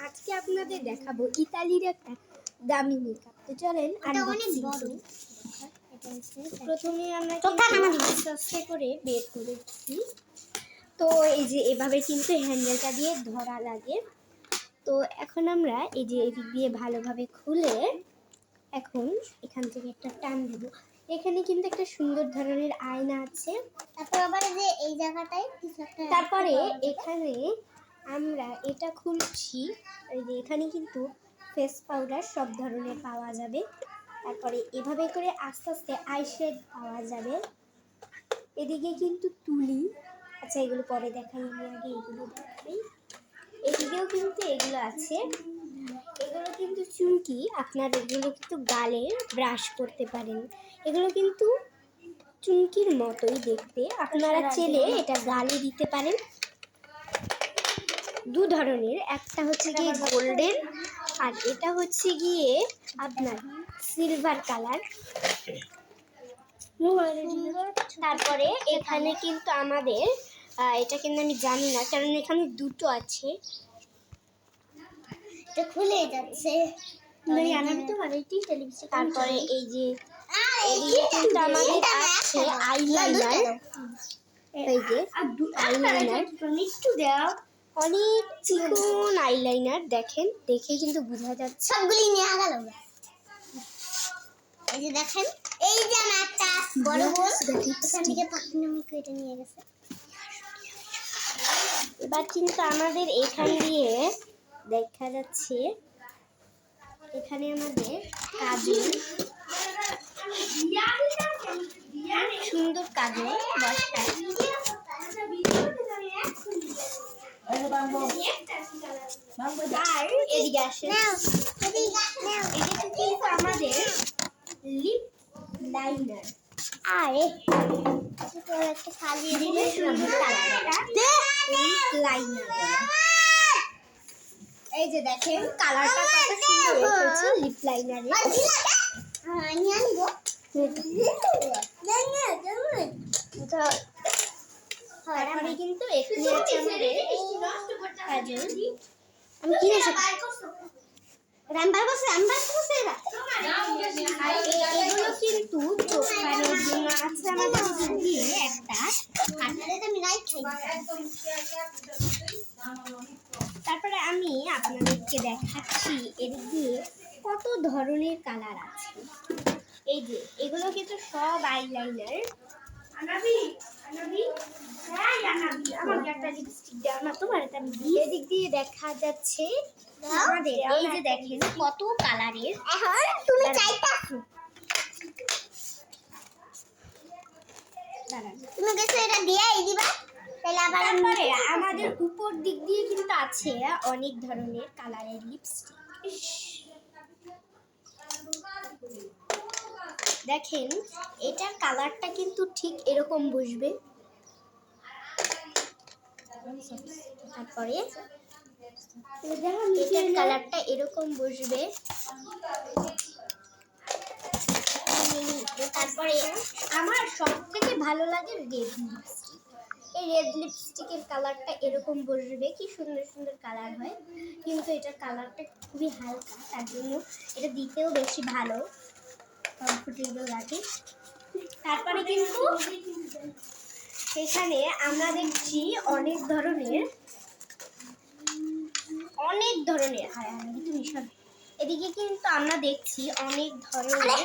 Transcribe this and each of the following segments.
আজকে আপনাদের দেখাবো ইতালির একটা দামি মেকআপ। তো চলেন প্রথমে আমরা আস্তে আস্তে করে বের করেছি। তো এই যে এভাবে কিন্তু হ্যান্ডেলটা দিয়ে ধরা লাগে। তো এখন আমরা এই যে এদিক দিয়ে ভালোভাবে খুলে এখন এখান থেকে একটা টান দেবো। এখানে কিন্তু একটা সুন্দর ধরনের আয়না আছে। তারপর আবার যে এই জায়গাটায় তারপরে এখানে আমরা এটা খুলছি। এই যে এখানে কিন্তু ফেস পাউডার সব ধরনের পাওয়া যাবে। তারপরে এভাবে করে আস্তে আস্তে আইশ্যাডো পাওয়া যাবে। এদিকে কিন্তু তুলি, আচ্ছা এগুলো পরে দেখাই, আমি আগে এগুলো দেখাই। এদিকেও কিন্তু এগুলো আছে, এগুলো কিন্তু চুমকি। আপনারা এগুলো কিন্তু গালে ব্রাশ করতে পারেন। এগুলো কিন্তু চুমকির মতোই দেখতে, আপনারা চেলে এটা গালে দিতে পারেন। দু ধরনের, একটা হচ্ছে গিয়ে গোল্ডেন আর এটা হচ্ছে গিয়ে আপনার সিলভার কালার। তারপরে এখানে কিন্তু আমাদের এটা কিন্তু আমি জানি না, কারণ এখানে দুটো আছে, এটা খুলে যাচ্ছে। তারপরে এই যে এদিকে কিন্তু আমাদের আছে আইলাইনার। এই যে আইলাইনার, অনেক চিকন আইলাইনার, দেখেন, দেখে কিন্তু বোঝা যাচ্ছে। সবগুলি নিয়ে গেল। এই যে দেখেন, এই যে আমার একটা বড় বোন এখান থেকে পাখিনামি কেটে নিয়ে গেছে। এবার কিন্তু আমাদের এখান দিয়ে দেখা যাচ্ছে, এখানে আমাদের কাজল, সুন্দর কাজল বসায়। আর এদিকে আসেন, এদিকে কিন্তু আমাদের লিপ লাইনার। আরে একটা সাজিয়ে দিলে সুন্দর কালারটা লিপ লাইনার। এই যে দেখেন কালারটা কত সুন্দর এসেছে লিপ লাইনারে। নিয়ে আনবো। তারপরে কিন্তু এখানে আছে আমাদের কাজল। আমি কি এসে রামবার বসে আর এগুলো কিন্তু চোখানোর জন্য আছে আমাদের দিয়ে একটা। আমি রাইট খাই। তারপরে আমি আপনাদেরকে দেখাচ্ছি এদিক দিয়ে কত ধরনের কালার আছে। এই যে এগুলো কিন্তু সব আইলাইনার। এদিক দিয়ে দেখা যাচ্ছে আমাদের এই যে দেখেন কত কালারের। এখন তুমি চাইতা তুমি গেছো এটা দিয়ে দিবা, তাহলে আবার তারপরে আমাদের উপর দিক দিয়ে কিন্তু আছে অনেক ধরনের কালারের লিপস্টিক। দেখেন এটার কালারটা কিন্তু ঠিক এরকম বসবে। তারপরে এটার কালারটা এরকম বসবে। তারপরে আমার সব থেকে ভালো লাগে রেড লিপস্টিক। এই রেড লিপস্টিকের কালারটা এরকম বসবে, কি সুন্দর সুন্দর কালার হয়, কিন্তু এটার কালারটা খুবই হালকা, তার জন্য এটা দিতেও বেশি ভালো, কমফোর্টেবল লাগে। তারপরে কিন্তু এখানে আমরা দেখছি অনেক ধরনের এদিকে কিন্তু আমরা দেখছি অনেক ধরনের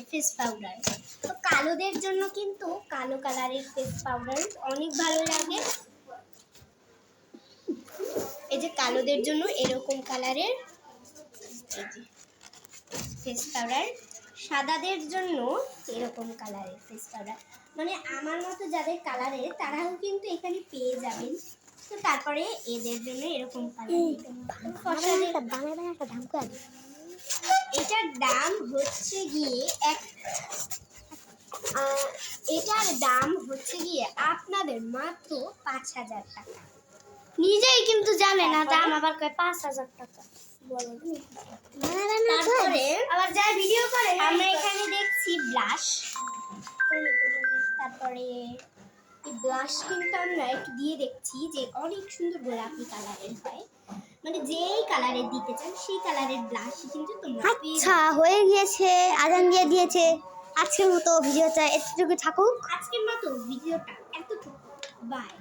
ফেস পাউডার। তো কালোদের জন্য কিন্তু কালো কালারের ফেস পাউডার অনেক ভালো লাগে। এই যে কালোদের জন্য এরকম কালারের এই যে ফেস পাউডার, সাদাদের জন্য এরকম কালারের ফেস পাউডার, মানে আমার মতো যাদের কালারের তারাও কিন্তু এখানে পেয়ে যাবেন। তো তারপরে এদের জন্য এরকম এটার দাম হচ্ছে গিয়ে এটার দাম হচ্ছে গিয়ে আপনাদের মাত্র 5,000 টাকা। নিজেই কিন্তু জানে না, দাম আবার কয় 5,000 টাকা। তারপরে আবার যা ভিডিও করে আমরা এখানে দেখছি ব্লাশ, তারপরে এই ব্লাশ কিন্তু আমরা একটু দিয়ে দেখছি যে অনেক সুন্দর গোলাপি কালারের হয়, মানে যেই কালারের দিতে চান সেই কালারের ব্লাশ কিন্তু তোমরা পেয়ে আচ্ছা হয়ে গিয়েছে, আজান দিয়ে দিয়েছে। আজকের মতো ভিডিওটা এতটুকু থাকুক। যাবে। আজকের মতো ভিডিওটা এতটুকু, বাই।